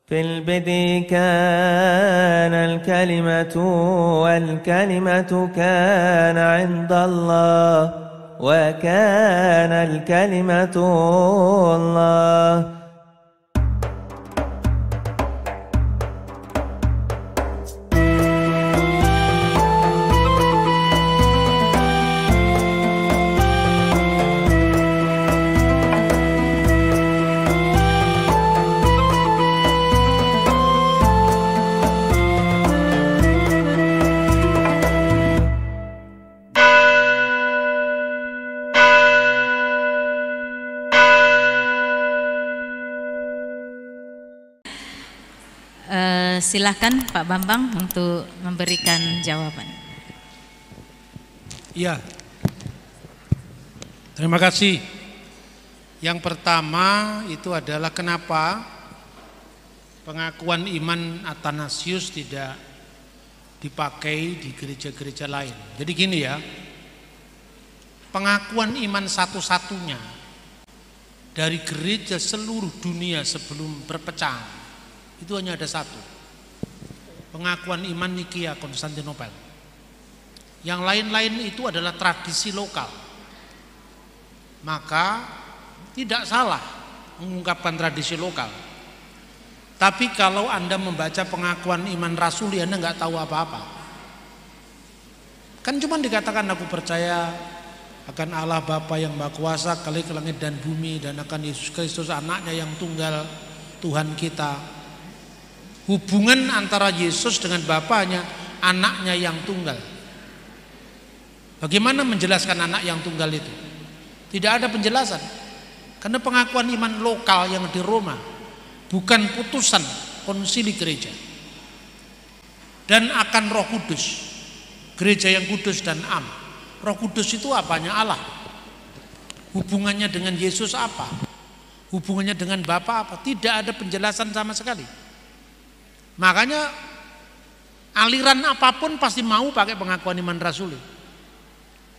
في البدء كان الكلمة والكلمة كان عند الله وكان الكلمة الله. Silakan Pak Bambang untuk memberikan jawaban. Iya, terima kasih. Yang pertama itu adalah kenapa pengakuan iman Athanasius tidak dipakai di gereja-gereja lain. Jadi gini ya, pengakuan iman satu-satunya dari gereja seluruh dunia sebelum perpecahan itu hanya ada satu. Pengakuan iman Nikeia Konstantinopel. Yang lain-lain itu adalah tradisi lokal. Maka tidak salah mengungkapkan tradisi lokal. Tapi kalau Anda membaca pengakuan iman rasuli, Anda nggak tahu apa-apa. Kan cuma dikatakan aku percaya akan Allah Bapa yang Maha Kuasa, Khalik langit dan bumi, dan akan Yesus Kristus anaknya yang tunggal, Tuhan kita. Hubungan antara Yesus dengan Bapaknya, anaknya yang tunggal. Bagaimana menjelaskan anak yang tunggal itu? Tidak ada penjelasan. Karena pengakuan iman lokal yang di Roma bukan putusan konsili gereja. Dan akan Roh Kudus, gereja yang kudus dan am. Roh Kudus itu apanya? Allah. Hubungannya dengan Yesus apa? Hubungannya dengan Bapa apa? Tidak ada penjelasan sama sekali. Makanya aliran apapun pasti mau pakai pengakuan iman rasuli.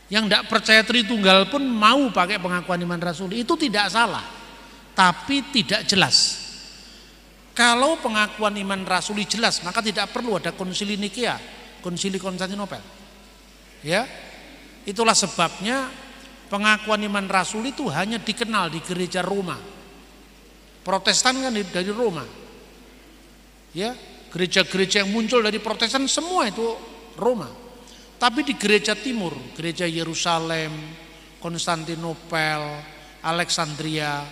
Yang tidak percaya Tritunggal pun mau pakai pengakuan iman rasuli. Itu tidak salah, tapi tidak jelas. Kalau pengakuan iman rasuli jelas, maka tidak perlu ada konsili Nikeia, konsili Konstantinopel. Ya, itulah sebabnya pengakuan iman rasuli itu hanya dikenal di gereja Roma. Protestan kan dari Roma. Ya, gereja-gereja yang muncul dari Protestan semua itu Roma. Tapi di gereja timur, gereja Yerusalem, Konstantinopel, Alexandria,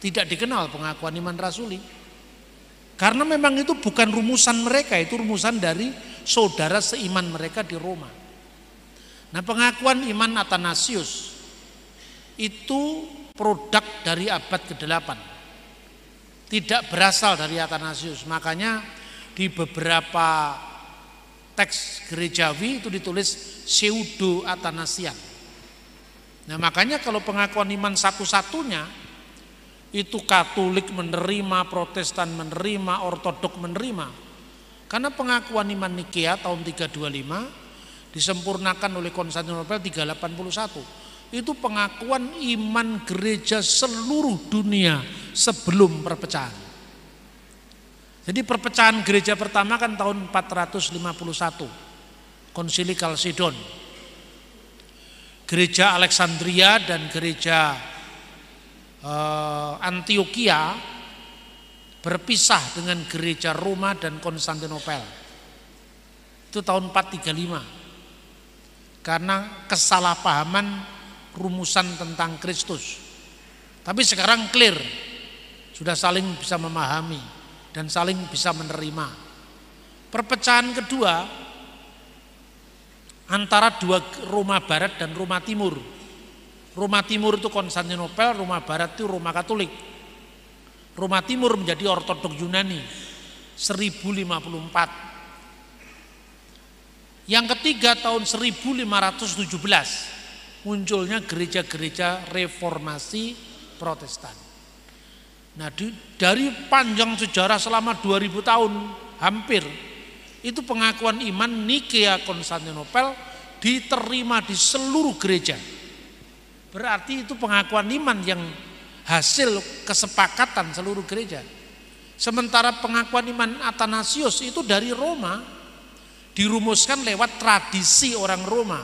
tidak dikenal pengakuan iman rasuli. Karena memang itu bukan rumusan mereka, itu rumusan dari saudara seiman mereka di Roma. Nah, pengakuan iman Athanasius itu produk dari abad ke-8. Tidak berasal dari Athanasius. Makanya di beberapa teks gerejawi itu ditulis pseudo Athanasian. Nah, makanya kalau pengakuan iman satu-satunya itu Katolik menerima, Protestan menerima, Ortodok menerima. Karena pengakuan iman Nikeia tahun 325 disempurnakan oleh Konstantinopel 381. Itu pengakuan iman gereja seluruh dunia sebelum perpecahan. Jadi perpecahan gereja pertama kan tahun 451, Konsili Kalsedon. Gereja Alexandria dan gereja Antioquia berpisah dengan gereja Roma dan Konstantinopel. Itu tahun 435. Karena kesalahpahaman rumusan tentang Kristus. Tapi sekarang clear, sudah saling bisa memahami dan saling bisa menerima. Perpecahan kedua antara dua Roma Barat dan Roma Timur. Roma Timur itu Konstantinopel, Roma Barat itu Roma Katolik. Roma Timur menjadi Ortodok Yunani 1054. Yang ketiga tahun 1517 munculnya gereja-gereja reformasi Protestan. Nah, dari panjang sejarah selama 2000 tahun hampir, itu pengakuan iman Nikeia Konstantinopel diterima di seluruh gereja. Berarti itu pengakuan iman yang hasil kesepakatan seluruh gereja. Sementara pengakuan iman Athanasius itu dari Roma, dirumuskan lewat tradisi orang Roma,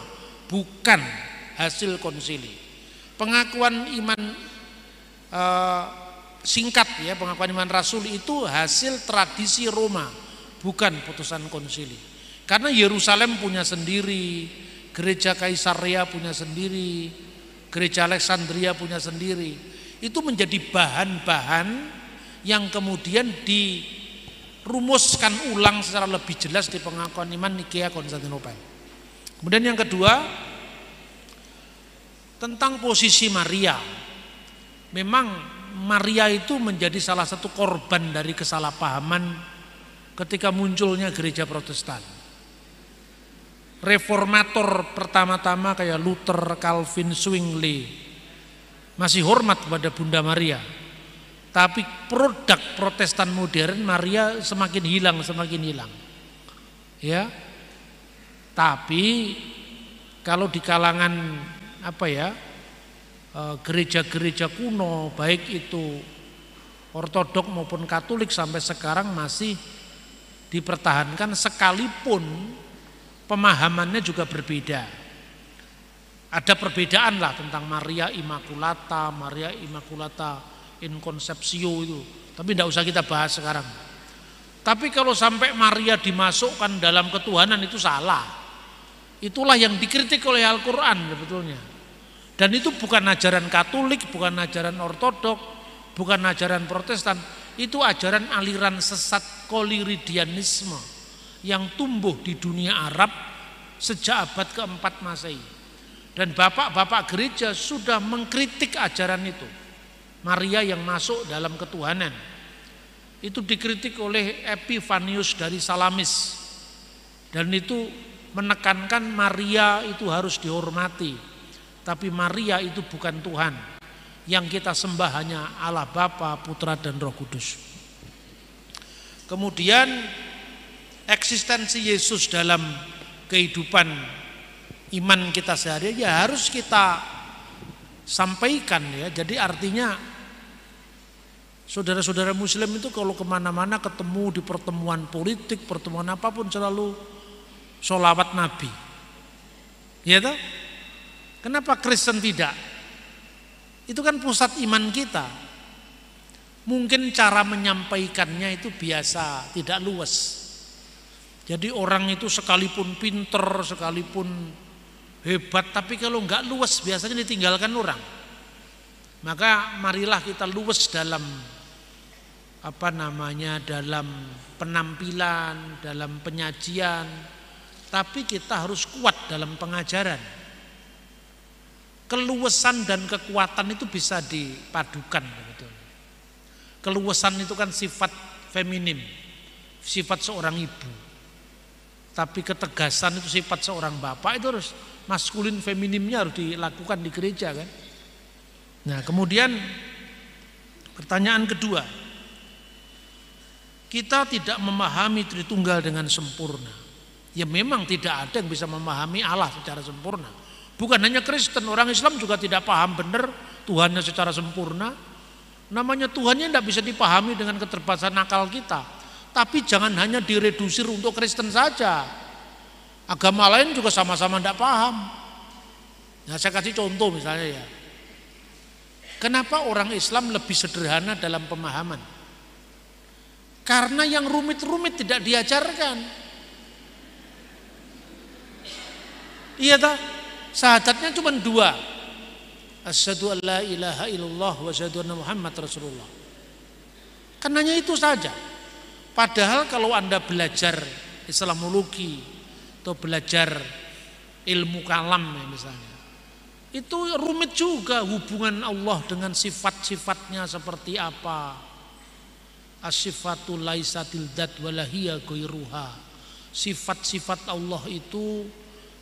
bukan hasil konsili. Pengakuan iman singkat ya, pengakuan iman Rasul itu hasil tradisi Roma, bukan putusan konsili. Karena Yerusalem punya sendiri, gereja Kaisarea punya sendiri, gereja Alexandria punya sendiri. Itu menjadi bahan-bahan yang kemudian dirumuskan ulang secara lebih jelas di pengakuan iman Nikea Konstantinopel. Kemudian yang kedua, tentang posisi Maria. Memang Maria itu menjadi salah satu korban dari kesalahpahaman ketika munculnya gereja Protestan. Reformator pertama-tama kayak Luther, Calvin, Zwingli masih hormat kepada Bunda Maria. Tapi produk Protestan modern, Maria semakin hilang. Ya. Tapi kalau di kalangan gereja-gereja kuno, baik itu Ortodok maupun Katolik sampai sekarang masih dipertahankan, sekalipun pemahamannya juga berbeda. Ada perbedaan lah tentang Maria Immaculata, Maria Immaculata in Conceptio itu, tapi tidak usah kita bahas sekarang. Tapi kalau sampai Maria dimasukkan dalam ketuhanan itu salah. Itulah yang dikritik oleh Al-Quran sebetulnya. Dan itu bukan ajaran Katolik, bukan ajaran Ortodok, bukan ajaran Protestan. Itu ajaran aliran sesat Koliridianisme yang tumbuh di dunia Arab sejak abad keempat Masehi. Dan bapak-bapak gereja sudah mengkritik ajaran itu. Maria yang masuk dalam ketuhanan. Itu dikritik oleh Epifanius dari Salamis. Dan itu menekankan Maria itu harus dihormati. Tapi Maria itu bukan Tuhan. Yang kita sembah hanya Allah Bapa, Putra dan Roh Kudus. Kemudian eksistensi Yesus dalam kehidupan iman kita sehari-hari ya harus kita sampaikan ya. Jadi artinya saudara-saudara Muslim itu kalau kemana-mana ketemu di pertemuan politik, pertemuan apapun selalu sholawat Nabi. Ya toh? Kenapa Kristen tidak? Itu kan pusat iman kita. Mungkin cara menyampaikannya itu biasa, tidak luas. Jadi orang itu sekalipun pinter, sekalipun hebat, tapi kalau enggak luas biasanya ditinggalkan orang. Maka marilah kita luas dalam dalam penampilan, dalam penyajian, tapi kita harus kuat dalam pengajaran. Keluasan dan kekuatan itu bisa dipadukan. Keluasan itu kan sifat feminim, sifat seorang ibu. Tapi ketegasan itu sifat seorang bapak, itu harus maskulin feminimnya harus dilakukan di gereja kan. Nah kemudian pertanyaan kedua, kita tidak memahami Tritunggal dengan sempurna. Ya memang tidak ada yang bisa memahami Allah secara sempurna. Bukan hanya Kristen, orang Islam juga tidak paham benar Tuhannya secara sempurna. Namanya Tuhannya tidak bisa dipahami dengan keterbatasan akal kita. Tapi jangan hanya diredusir untuk Kristen saja. Agama lain juga sama-sama tidak paham. Nah saya kasih contoh misalnya ya. Kenapa orang Islam lebih sederhana dalam pemahaman? Karena yang rumit-rumit tidak diajarkan. Iya tak? Syahadatnya cuma dua. Asyhadu an la ilaha illallah wa asyhadu anna Muhammad Rasulullah. Karenanya itu saja. Padahal kalau Anda belajar Islamologi atau belajar ilmu kalam ya misalnya, itu rumit juga hubungan Allah dengan sifat-sifatnya seperti apa. As-sifatul laisatil dzat wala hiya ghairuha. Sifat-sifat Allah itu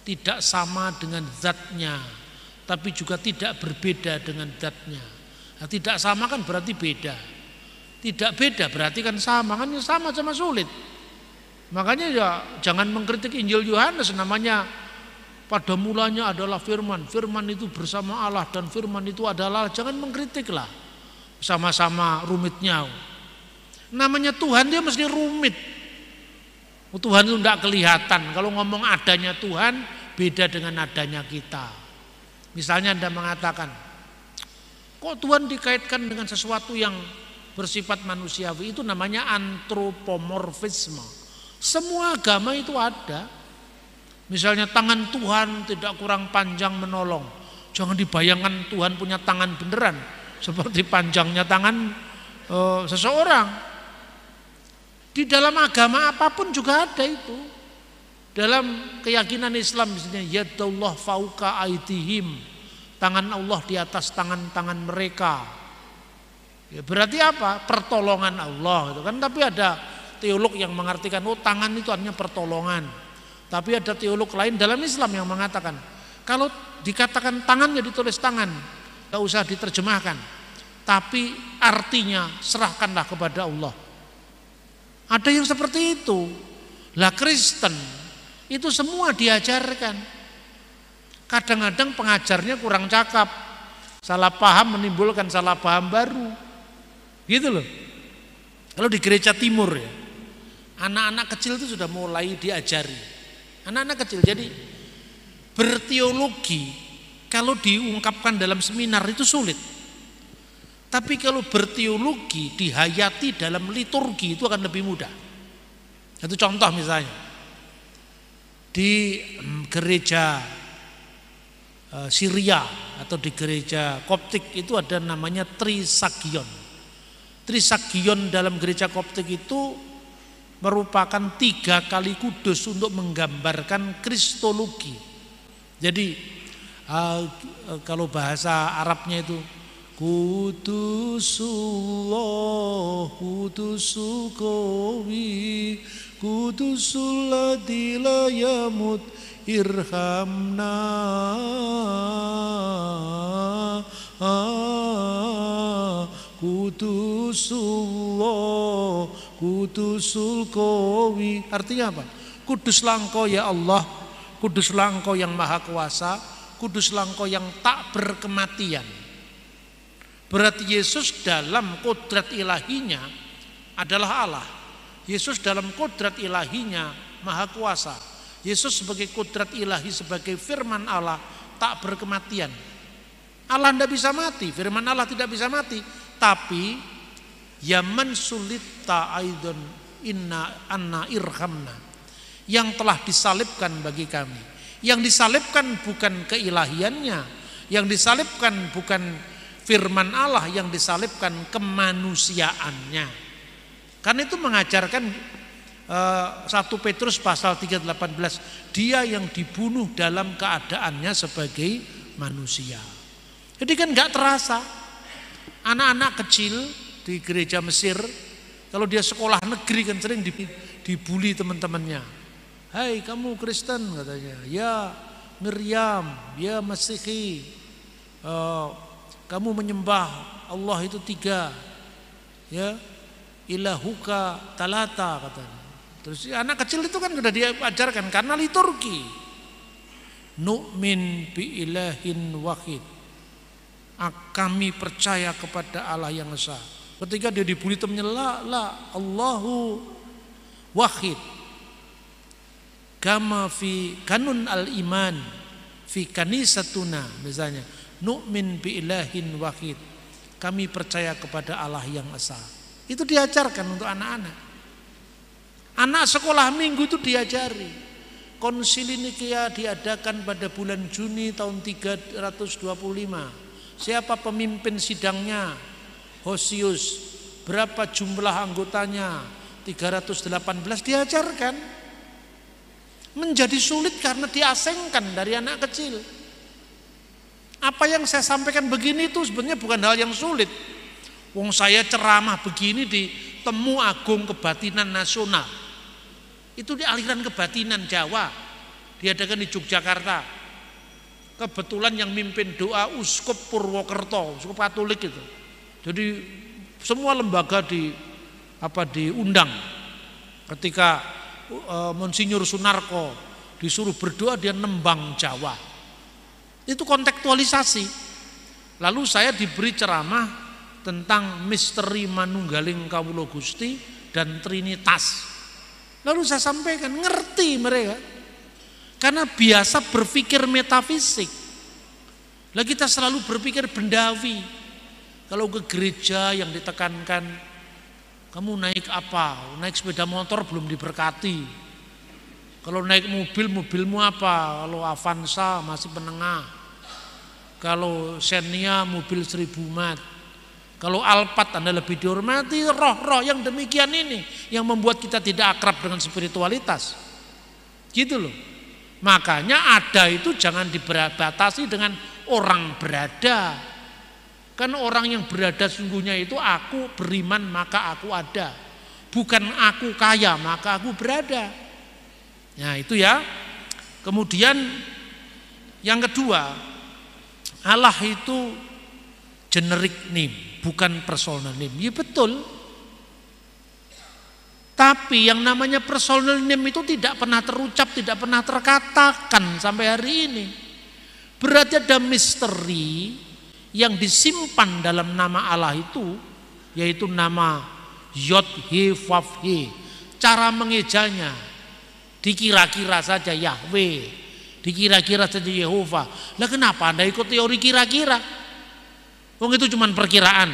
tidak sama dengan zatnya, tapi juga tidak berbeda dengan zatnya. Nah, tidak sama kan berarti beda. Tidak beda berarti kan sama, kan sama-sama sulit. Makanya ya jangan mengkritik Injil Yohanes, namanya pada mulanya adalah firman, firman itu bersama Allah dan firman itu adalah, jangan mengkritiklah. Sama-sama rumitnya. Namanya Tuhan dia mesti rumit. Tuhan itu tidak kelihatan. Kalau ngomong adanya Tuhan beda dengan adanya kita. Misalnya Anda mengatakan, kok Tuhan dikaitkan dengan sesuatu yang bersifat manusiawi? Itu namanya antropomorfisme. Semua agama itu ada. Misalnya tangan Tuhan tidak kurang panjang menolong. Jangan dibayangkan Tuhan punya tangan beneran seperti panjangnya tangan seseorang. Di dalam agama apapun juga ada itu. Dalam keyakinan Islam misalnya yadullah fauqa aidihim, tangan Allah di atas tangan-tangan mereka. Ya, berarti apa? Pertolongan Allah itu kan. Tapi ada teolog yang mengartikan tangan itu artinya pertolongan. Tapi ada teolog lain dalam Islam yang mengatakan kalau dikatakan tangan ya ditulis tangan, enggak usah diterjemahkan. Tapi artinya serahkanlah kepada Allah. Ada yang seperti itu. Lah Kristen itu semua diajarkan. Kadang-kadang pengajarnya kurang cakap. Salah paham menimbulkan salah paham baru. Gitu loh. Kalau di gereja timur ya, anak-anak kecil itu sudah mulai diajari. Anak-anak kecil. Jadi berteologi kalau diungkapkan dalam seminar itu sulit. Tapi kalau berteologi dihayati dalam liturgi itu akan lebih mudah. Satu contoh misalnya di gereja Syria atau di gereja Koptik itu ada namanya Trisagion. Trisagion dalam gereja Koptik itu merupakan 3 kali kudus untuk menggambarkan kristologi. Jadi kalau bahasa Arabnya itu Kudusullah, kudusul qawi, kudusul ladzi la yamut, irhamna. Kudusullah, kudusul qawi. Artinya apa? Kuduslah Engkau ya Allah, kuduslah Engkau yang maha kuasa, kuduslah Engkau yang tak berkematian. Berarti Yesus dalam kodrat ilahinya adalah Allah. Yesus dalam kodrat ilahinya maha kuasa. Yesus sebagai kodrat ilahi, sebagai firman Allah tak berkematian. Allah tidak bisa mati, firman Allah tidak bisa mati. Tapi yaman sulita aidon inna anna irhamna, yang telah disalibkan bagi kami. Yang disalibkan bukan keilahiannya, yang disalibkan bukan firman Allah, yang disalibkan kemanusiaannya. Karena itu mengajarkan 1 Petrus pasal 3:18, dia yang dibunuh dalam keadaannya sebagai manusia. Jadi kan gak terasa. Anak-anak kecil di gereja Mesir, kalau dia sekolah negeri kan sering dibully teman-temannya. Hai kamu Kristen katanya, ya Miriam, ya Masihi, kamu menyembah Allah itu 3, ya ilahuka talata katanya. Terus anak kecil itu kan sudah diajarkan karena liturgi. Nu'min bi ilahin wahid, kami percaya kepada Allah yang esa. Ketika dia dibully temannya, la Allahu wahid, kama fi kanun al iman fi kanisatuna misalnya. Nu'min bi ilahin wahid, kami percaya kepada Allah yang esa. Itu diajarkan untuk anak-anak. Anak sekolah minggu itu diajari. Konsili Nikea diadakan pada bulan Juni tahun 325. Siapa pemimpin sidangnya? Hosius. Berapa jumlah anggotanya? 318. Diajarkan. Menjadi sulit karena diasingkan dari anak kecil. Apa yang saya sampaikan begini itu sebenarnya bukan hal yang sulit. Wong saya ceramah begini di Temu Agung Kebatinan Nasional. Itu di aliran kebatinan Jawa. Diadakan di Yogyakarta. Kebetulan yang mimpin doa Uskup Purwokerto, Uskup Katolik itu. Jadi semua lembaga diundang. Ketika Monsinyur Sunarko disuruh berdoa, dia nembang Jawa. Itu kontekstualisasi. Lalu saya diberi ceramah tentang misteri manunggaling kawula Gusti dan Trinitas. Lalu saya sampaikan, ngerti mereka. Karena biasa berpikir metafisik. Lah kita selalu berpikir bendawi. Kalau ke gereja yang ditekankan, kamu naik apa? Naik sepeda motor belum diberkati. Kalau naik mobil, mobilmu apa? Kalau Avanza masih menengah. Kalau Xenia mobil 1000 mat. Kalau Alphard Anda lebih dihormati. Roh-roh yang demikian ini yang membuat kita tidak akrab dengan spiritualitas. Gitu loh. Makanya ada itu jangan dibatasi dengan orang berada. Kan orang yang berada sungguhnya itu aku beriman maka aku ada. Bukan aku kaya maka aku berada. Nah itu ya. Kemudian yang kedua, Allah itu generic name, bukan personal name. Ya betul. Tapi yang namanya personal name itu tidak pernah terucap, tidak pernah terkatakan sampai hari ini. Berarti ada misteri yang disimpan dalam nama Allah itu, yaitu nama Yod He Vav He. Cara mengejanya dikira-kira saja Yahweh, dikira-kira saja Yehova. Lah kenapa Anda ikut teori kira-kira? Wong itu cuma perkiraan.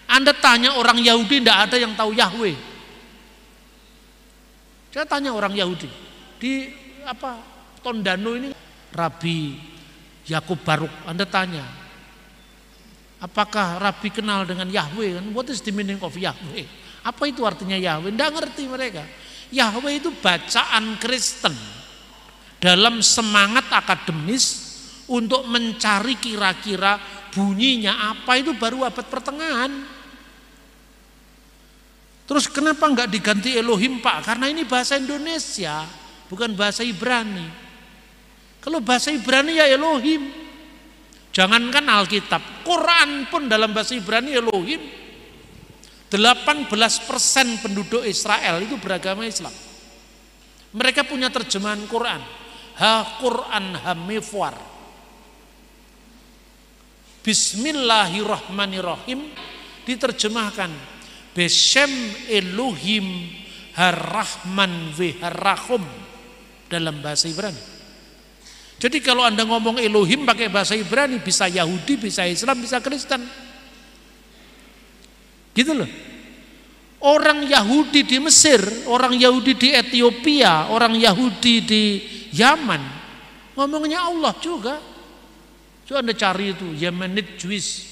Anda tanya orang Yahudi, tidak ada yang tahu Yahweh. Saya tanya orang Yahudi di Tondano ini, Rabi Yakub Baruk. Anda tanya, apakah Rabi kenal dengan Yahweh? What is the meaning of Yahweh? Apa itu artinya Yahweh? Tidak ngerti mereka. Yahweh itu bacaan Kristen dalam semangat akademis untuk mencari kira-kira bunyinya apa, itu baru abad pertengahan. Terus kenapa enggak diganti Elohim Pak? Karena ini bahasa Indonesia, bukan bahasa Ibrani. Kalau bahasa Ibrani ya Elohim. Jangankan Alkitab, Quran pun dalam bahasa Ibrani Elohim. 18% penduduk Israel itu beragama Islam. Mereka punya terjemahan Quran, Ha-Quran Ha-Mifwar. Bismillahirrahmanirrahim diterjemahkan Beshem Elohim Har-Rahman Har-Rahum dalam bahasa Ibrani. Jadi kalau Anda ngomong Elohim pakai bahasa Ibrani, bisa Yahudi, bisa Islam, bisa Kristen. Gitu loh. Orang Yahudi di Mesir, orang Yahudi di Ethiopia, orang Yahudi di Yaman ngomongnya Allah juga. So Anda cari itu Yemenite Jewish,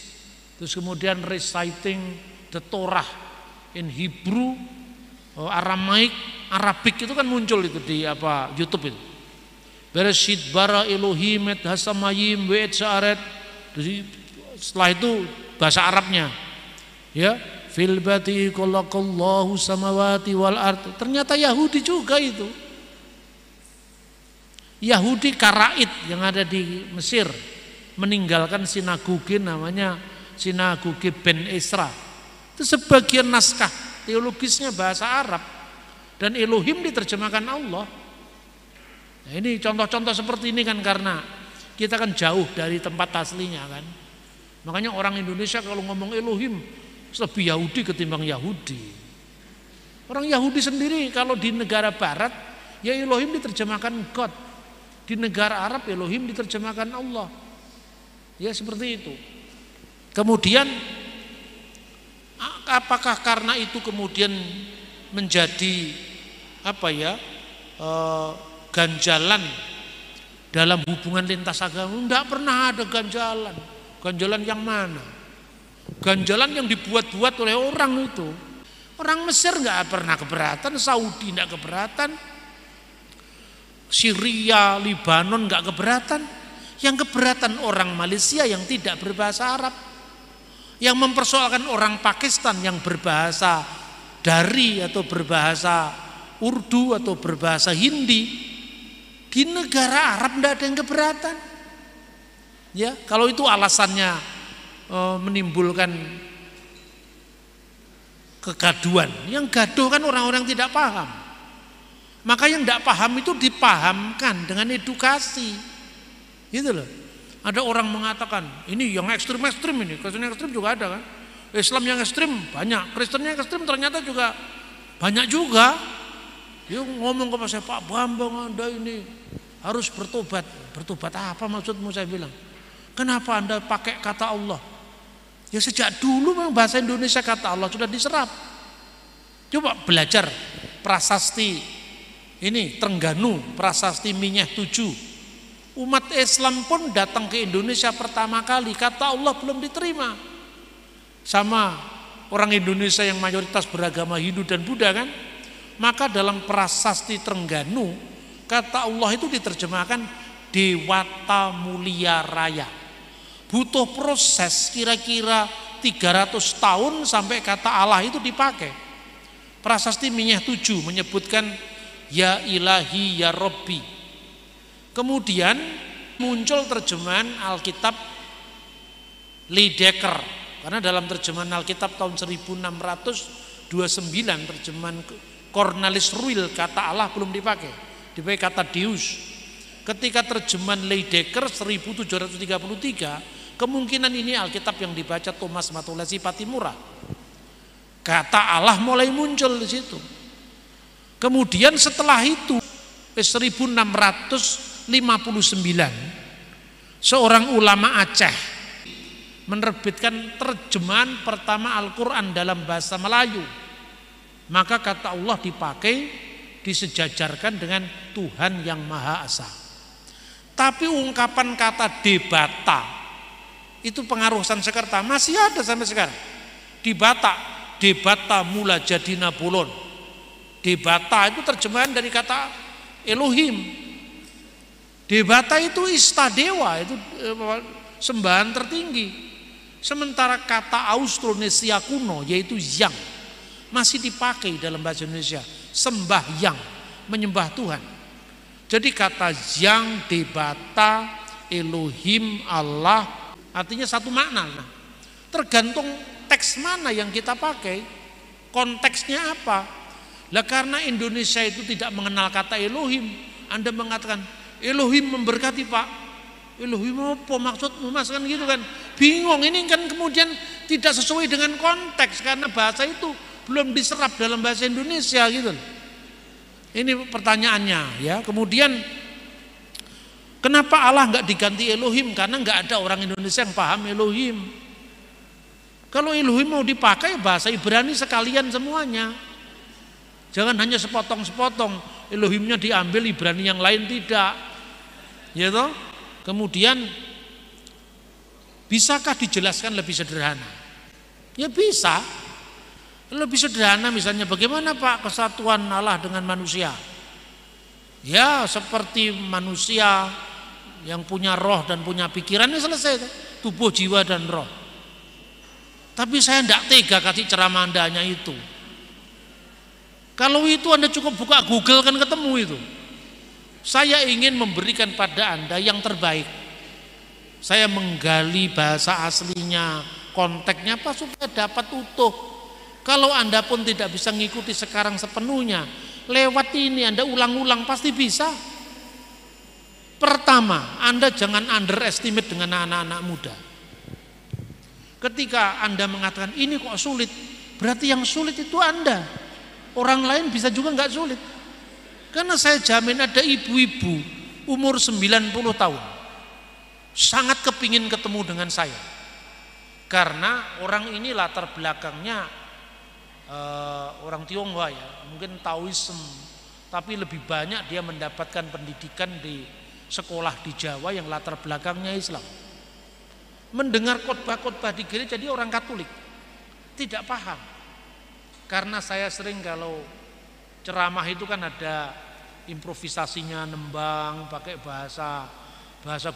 terus kemudian reciting the Torah in Hebrew, Aramaik, Arabic itu kan muncul itu di YouTube itu. Bereshit bara Elohim et hasamayim ve'et sa'aret. Setelah itu bahasa Arabnya, ya, fil bati khalaqallahu samawati wal ard. Ternyata Yahudi juga itu. Yahudi Karaid yang ada di Mesir meninggalkan sinagoge namanya sinagoge Ben Ezra. Itu sebagian naskah teologisnya bahasa Arab, dan Elohim diterjemahkan Allah. Nah ini contoh-contoh seperti ini kan karena kita kan jauh dari tempat aslinya kan. Makanya orang Indonesia kalau ngomong Elohim lebih Yahudi ketimbang Yahudi. Orang Yahudi sendiri kalau di negara barat ya Elohim diterjemahkan God. Di negara Arab Elohim diterjemahkan Allah. Ya seperti itu. Kemudian apakah karena itu kemudian menjadi ganjalan dalam hubungan lintas agama? Tidak pernah ada ganjalan. Ganjalan yang mana? Ganjalan yang dibuat-buat oleh orang itu. Orang Mesir nggak pernah keberatan, Saudi nggak keberatan, Syria, Libanon nggak keberatan. Yang keberatan orang Malaysia yang tidak berbahasa Arab, yang mempersoalkan orang Pakistan yang berbahasa Dari atau berbahasa Urdu atau berbahasa Hindi. Di negara Arab tidak ada yang keberatan. Ya, kalau itu alasannya menimbulkan kegaduhan. Yang gaduh kan orang-orang tidak paham. Maka yang tidak paham itu dipahamkan dengan edukasi. Gitu loh. Ada orang mengatakan, ini yang ekstrim-ekstrim ini, kesan ekstrim juga ada kan. Islam yang ekstrim banyak, Kristen yang ekstrim ternyata juga banyak juga. Dia ngomong kepada saya, Pak Bambang, Anda ini harus bertobat. Bertobat apa maksudmu, saya bilang. Kenapa Anda pakai kata Allah? Ya sejak dulu memang bahasa Indonesia kata Allah sudah diserap. Coba belajar prasasti ini Trengganu, prasasti Minyah 7. Umat Islam pun datang ke Indonesia pertama kali, kata Allah belum diterima. Sama orang Indonesia yang mayoritas beragama Hindu dan Buddha kan. Maka dalam prasasti Trengganu, kata Allah itu diterjemahkan Dewata Mulia Raya. Butuh proses kira-kira 300 tahun sampai kata Allah itu dipakai. Prasasti Minyah 7 menyebutkan Ya Ilahi Ya Robbi. Kemudian muncul terjemahan Alkitab Lydekker, karena dalam terjemahan Alkitab tahun 1629 terjemahan Cornelis Ruil kata Allah belum dipakai kata Deus. Ketika terjemahan Lydekker 1733, kemungkinan ini Alkitab yang dibaca Thomas Matulasi Patimura. Kata Allah mulai muncul di situ. Kemudian setelah itu 1659 seorang ulama Aceh menerbitkan terjemahan pertama Al-Quran dalam bahasa Melayu. Maka kata Allah dipakai, disejajarkan dengan Tuhan yang Maha Esa. Tapi ungkapan kata debata itu pengaruh Sanskerta masih ada sampai sekarang. Di Batak, debata mula jadi Nabolon. Debata itu terjemahan dari kata Elohim. Debata itu istadewa, itu sembahan tertinggi. Sementara kata Austronesia kuno yaitu yang masih dipakai dalam bahasa Indonesia, sembahyang, menyembah Tuhan. Jadi kata yang, debata, Elohim, Allah artinya satu makna. Nah, tergantung teks mana yang kita pakai, konteksnya apa. Lah karena Indonesia itu tidak mengenal kata Elohim, Anda mengatakan Elohim memberkati Pak. Elohim apa maksudmu Mas, kan gitu kan. Bingung, ini kan kemudian tidak sesuai dengan konteks karena bahasa itu belum diserap dalam bahasa Indonesia gitu. Ini pertanyaannya ya. Kemudian kenapa Allah nggak diganti Elohim? Karena nggak ada orang Indonesia yang paham Elohim. Kalau Elohim mau dipakai bahasa Ibrani sekalian semuanya. Jangan hanya sepotong-sepotong, Elohimnya diambil, Ibrani yang lain tidak. Ya toh? Kemudian bisakah dijelaskan lebih sederhana? Ya bisa. Lebih sederhana misalnya bagaimana Pak kesatuan Allah dengan manusia? Ya seperti manusia yang punya roh dan punya pikiran, ini selesai. Tubuh, jiwa dan roh. Tapi saya tidak tega kasih ceramah Anda hanya itu. Kalau itu Anda cukup buka Google kan ketemu itu. Saya ingin memberikan pada Anda yang terbaik. Saya menggali bahasa aslinya, konteksnya apa supaya dapat utuh. Kalau Anda pun tidak bisa mengikuti sekarang sepenuhnya, lewat ini Anda ulang-ulang pasti bisa. Pertama, Anda jangan underestimate dengan anak-anak muda. Ketika Anda mengatakan ini kok sulit, berarti yang sulit itu Anda. Orang lain bisa juga nggak sulit. Karena saya jamin ada ibu-ibu umur 90 tahun sangat kepingin ketemu dengan saya. Karena orang ini latar belakangnya orang Tionghoa ya, mungkin Taoism, tapi lebih banyak dia mendapatkan pendidikan di sekolah di Jawa yang latar belakangnya Islam. Mendengar khotbah-khotbah di gereja dia orang Katolik, tidak paham. Karena saya sering kalau ceramah itu kan ada improvisasinya, nembang, pakai bahasa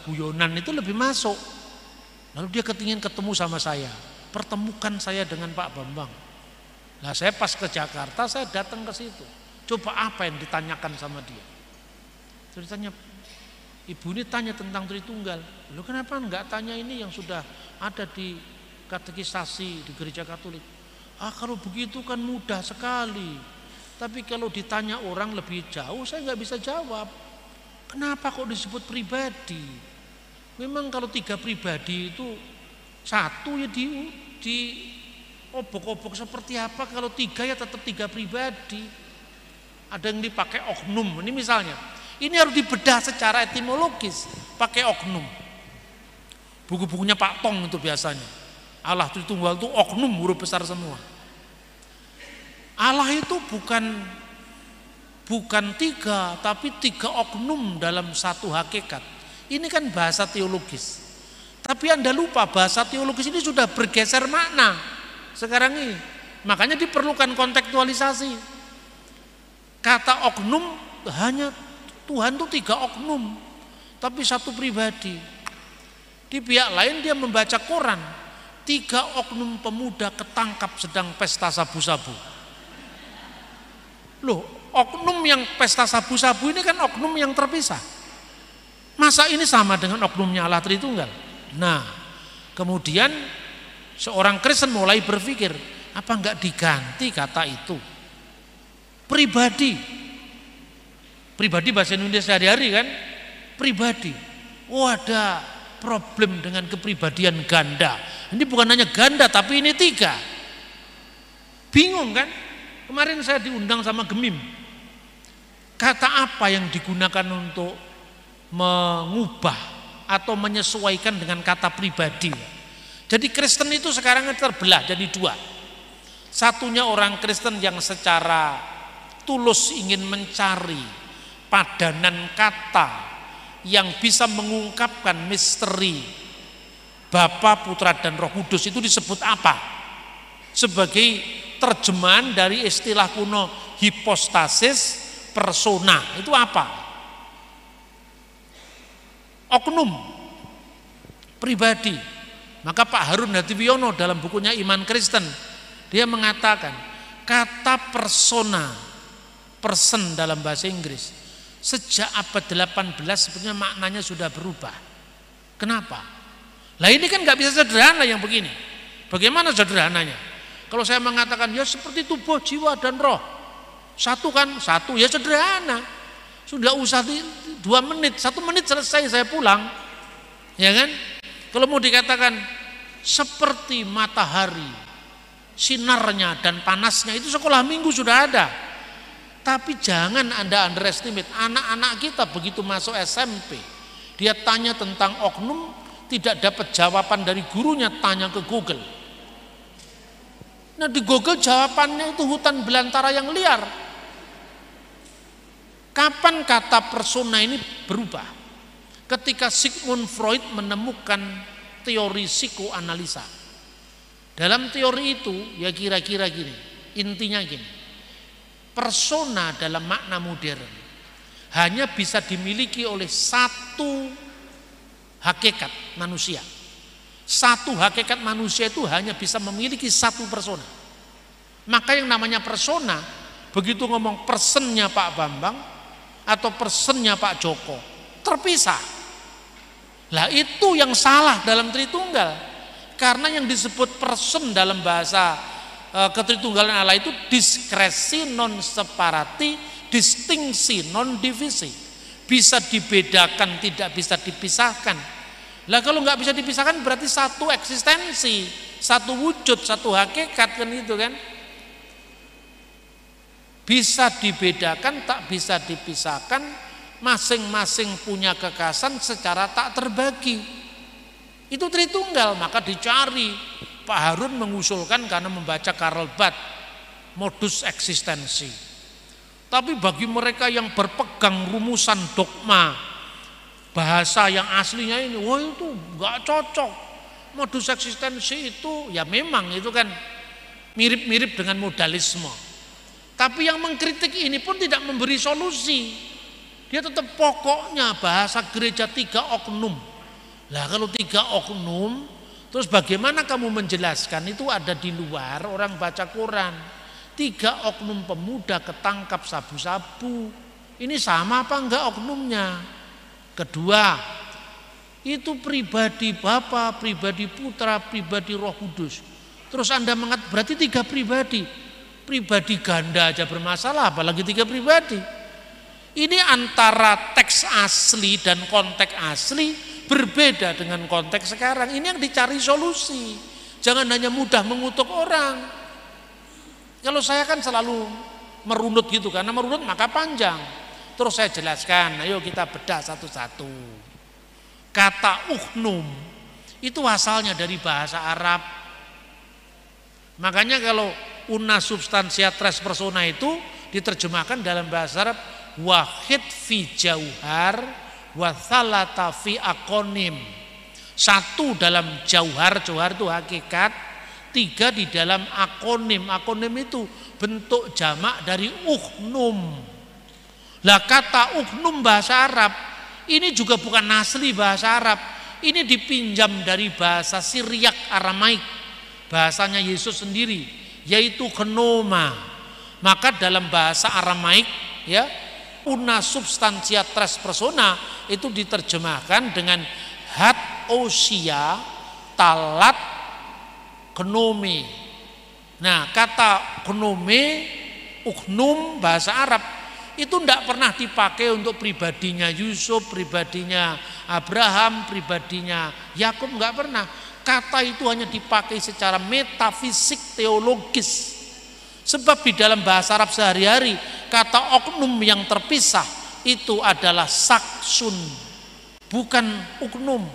guyonan, itu lebih masuk. Lalu dia ketingin ketemu sama saya, pertemukan saya dengan Pak Bambang. Nah saya pas ke Jakarta, saya datang ke situ. Coba apa yang ditanyakan sama dia? Ceritanya, ibu ini tanya tentang Tritunggal. Loh kenapa enggak tanya ini yang sudah ada di katekisasi di gereja Katolik? Kalau begitu kan mudah sekali. Tapi kalau ditanya orang lebih jauh, saya nggak bisa jawab. Kenapa kok disebut pribadi? Memang kalau 3 pribadi itu satu ya Obok-obok seperti apa kalau tiga ya tetap tiga pribadi. Ada yang dipakai oknum, ini misalnya. Ini harus dibedah secara etimologis, pakai oknum. Buku-bukunya Pak Tong itu biasanya. Allah Tritunggal itu oknum, huruf besar semua. Allah itu bukan tiga, tapi tiga oknum dalam satu hakikat. Ini kan bahasa teologis. Tapi Anda lupa bahasa teologis ini sudah bergeser makna sekarang ini. Makanya diperlukan kontekstualisasi. Kata oknum hanya Tuhan itu tiga oknum, tapi satu pribadi. Di pihak lain dia membaca koran, tiga oknum pemuda ketangkap sedang pesta sabu-sabu. Loh, oknum yang pesta sabu-sabu ini kan oknum yang terpisah. Masa ini sama dengan oknumnya Allah Tritunggal? Nah, kemudian seorang Kristen mulai berpikir, apa enggak diganti kata itu? Pribadi. Pribadi bahasa Indonesia sehari-hari kan? Pribadi. Oh, ada problem dengan kepribadian ganda. Ini bukan hanya ganda tapi ini tiga. Bingung kan? Kemarin saya diundang sama Gemim. Kata apa yang digunakan untuk mengubah atau menyesuaikan dengan kata pribadi? Jadi Kristen itu sekarang terbelah jadi dua. Satunya orang Kristen yang secara tulus ingin mencari padanan kata yang bisa mengungkapkan misteri Bapa, Putra dan Roh Kudus itu disebut apa? Sebagai terjemahan dari istilah kuno hipostasis persona. Itu apa? Oknum pribadi. Maka Pak Harun Hadiwiono dalam bukunya Iman Kristen dia mengatakan kata persona, person dalam bahasa Inggris sejak abad 18 sebenarnya maknanya sudah berubah. Kenapa? Lah ini kan nggak bisa sederhana yang begini. Bagaimana sederhananya? Kalau saya mengatakan ya seperti tubuh, jiwa dan roh. Satu kan, satu ya sederhana. Sudah usah 2 menit, 1 menit selesai saya pulang. Ya kan? Kalau mau dikatakan seperti matahari, sinarnya dan panasnya itu sekolah minggu sudah ada. Tapi jangan Anda underestimate anak-anak kita begitu masuk SMP, dia tanya tentang oknum, tidak dapat jawaban dari gurunya, tanya ke Google. Nah di Google jawabannya itu hutan belantara yang liar. Kapan kata persona ini berubah? Ketika Sigmund Freud menemukan teori psikoanalisa. Dalam teori itu ya kira-kira gini, intinya gini. Persona dalam makna modern hanya bisa dimiliki oleh satu hakikat manusia. Satu hakikat manusia itu hanya bisa memiliki satu persona. Maka yang namanya persona, begitu ngomong personnya Pak Bambang atau personnya Pak Joko, terpisah. Lah itu yang salah dalam Tritunggal. Karena yang disebut person dalam bahasa ketritunggalan Allah itu diskresi non separati, distingsi non divisi. Bisa dibedakan, tidak bisa dipisahkan. Lah kalau nggak bisa dipisahkan berarti satu eksistensi, satu wujud, satu hakikat kan itu kan. Bisa dibedakan, tak bisa dipisahkan, masing-masing punya kekasan secara tak terbagi. Itu Tritunggal, maka dicari. Pak Harun mengusulkan karena membaca Karl Barth, modus eksistensi. Tapi bagi mereka yang berpegang rumusan dogma, bahasa yang aslinya ini, wah itu nggak cocok. Modus eksistensi itu ya memang itu kan mirip-mirip dengan modalisme. Tapi yang mengkritik ini pun tidak memberi solusi. Dia tetap pokoknya bahasa gereja 3 oknum. Lah kalau 3 oknum, terus bagaimana kamu menjelaskan itu ada di luar orang baca koran. 3 oknum pemuda ketangkap sabu-sabu. Ini sama apa enggak oknumnya? Kedua, itu pribadi Bapa, pribadi Putra, pribadi Roh Kudus. Terus Anda mengatakan berarti 3 pribadi. Pribadi ganda aja bermasalah, apalagi 3 pribadi. Ini antara teks asli dan konteks asli berbeda dengan konteks sekarang. Ini yang dicari solusi. Jangan hanya mudah mengutuk orang. Kalau saya kan selalu merunut gitu, karena merunut maka panjang. Terus saya jelaskan, ayo kita bedah satu-satu. Kata uknum itu asalnya dari bahasa Arab. Makanya kalau una substantia tres persona itu diterjemahkan dalam bahasa Arab wahid fi jauhar wa thalata fi akonim. Satu dalam jauhar, jauhar itu hakikat, tiga di dalam akonim. Akonim itu bentuk jamak dari uknum. Lah kata uknum bahasa Arab ini juga bukan asli bahasa Arab. Ini dipinjam dari bahasa Siriak Aramaik, bahasanya Yesus sendiri, yaitu genoma. Maka dalam bahasa Aramaik ya, una substantia tres persona itu diterjemahkan dengan hat osia talat genome. Nah, kata genome, uknum bahasa Arab itu tidak pernah dipakai untuk pribadinya Yusuf, pribadinya Abraham, pribadinya Yakub, nggak pernah. Kata itu hanya dipakai secara metafisik teologis. Sebab di dalam bahasa Arab sehari-hari kata oknum yang terpisah itu adalah saksun, bukan uknum.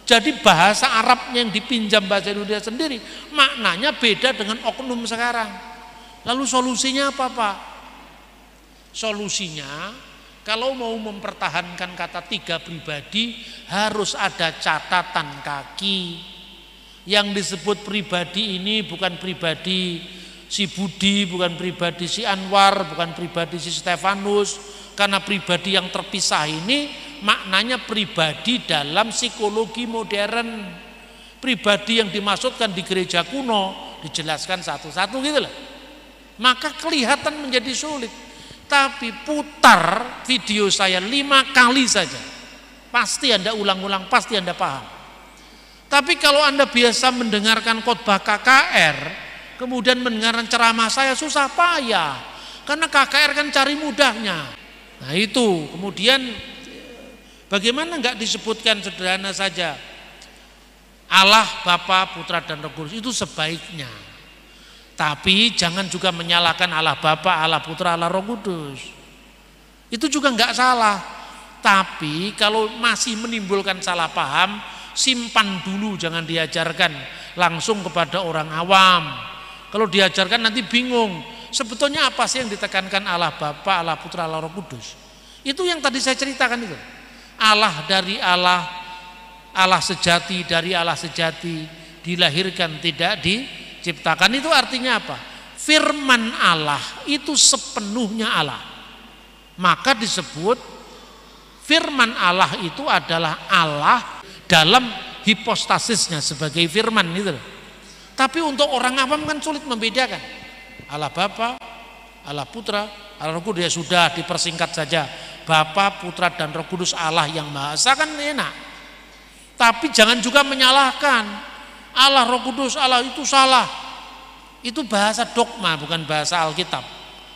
Jadi bahasa Arab yang dipinjam bahasa Indonesia sendiri maknanya beda dengan oknum sekarang. Lalu solusinya apa, Pak? Solusinya kalau mau mempertahankan kata tiga pribadi harus ada catatan kaki. Yang disebut pribadi ini bukan pribadi si Budi, bukan pribadi si Anwar, bukan pribadi si Stefanus. Karena pribadi yang terpisah ini maknanya pribadi dalam psikologi modern. Pribadi yang dimaksudkan di gereja kuno dijelaskan satu-satu gitu loh. Maka kelihatan menjadi sulit. Tapi putar video saya 5 kali saja, pasti Anda ulang-ulang, pasti Anda paham. Tapi kalau Anda biasa mendengarkan khotbah KKR, kemudian mendengarkan ceramah saya susah payah, karena KKR kan cari mudahnya. Nah itu, kemudian bagaimana enggak disebutkan sederhana saja Allah, Bapa, Putra dan Roh Kudus, itu sebaiknya. Tapi jangan juga menyalahkan Allah Bapa, Allah Putra, Allah Roh Kudus. Itu juga enggak salah. Tapi kalau masih menimbulkan salah paham, simpan dulu, jangan diajarkan langsung kepada orang awam. Kalau diajarkan nanti bingung. Sebetulnya apa sih yang ditekankan Allah Bapa, Allah Putra, Allah Roh Kudus? Itu yang tadi saya ceritakan itu. Allah dari Allah, Allah sejati dari Allah sejati, dilahirkan tidak diciptakan. Itu artinya apa? Firman Allah itu sepenuhnya Allah. Maka disebut firman Allah itu adalah Allah dalam hipostasisnya sebagai firman itu. Tapi untuk orang awam kan sulit membedakan. Allah Bapa, Allah Putra, Allah Roh Kudus, ya sudah dipersingkat saja. Bapa, Putra dan Roh Kudus Allah yang Maha Esa, kan enak. Tapi jangan juga menyalahkan. Allah Roh Kudus, Allah itu salah. Itu bahasa dogma, bukan bahasa Alkitab.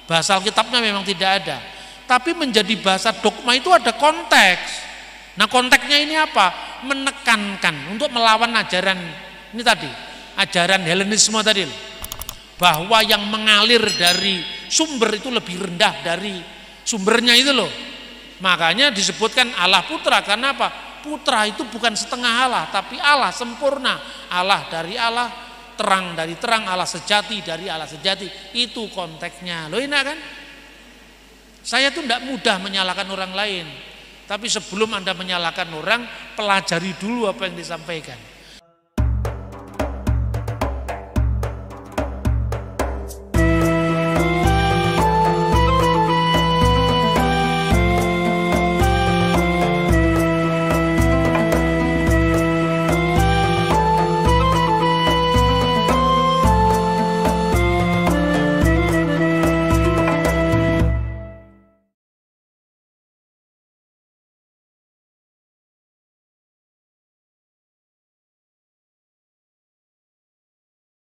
Bahasa Alkitabnya memang tidak ada. Tapi menjadi bahasa dogma itu ada konteks. Nah konteksnya ini apa? Menekankan untuk melawan ajaran ini tadi, ajaran Helenisme tadi, bahwa yang mengalir dari sumber itu lebih rendah dari sumbernya itu loh. Makanya disebutkan Allah Putra, karena apa? Putra itu bukan setengah Allah, tapi Allah sempurna. Allah dari Allah, terang dari terang, Allah sejati dari Allah sejati. Itu konteksnya. Loh enak kan? Saya tuh tidak mudah menyalahkan orang lain. Tapi sebelum Anda menyalahkan orang, pelajari dulu apa yang disampaikan.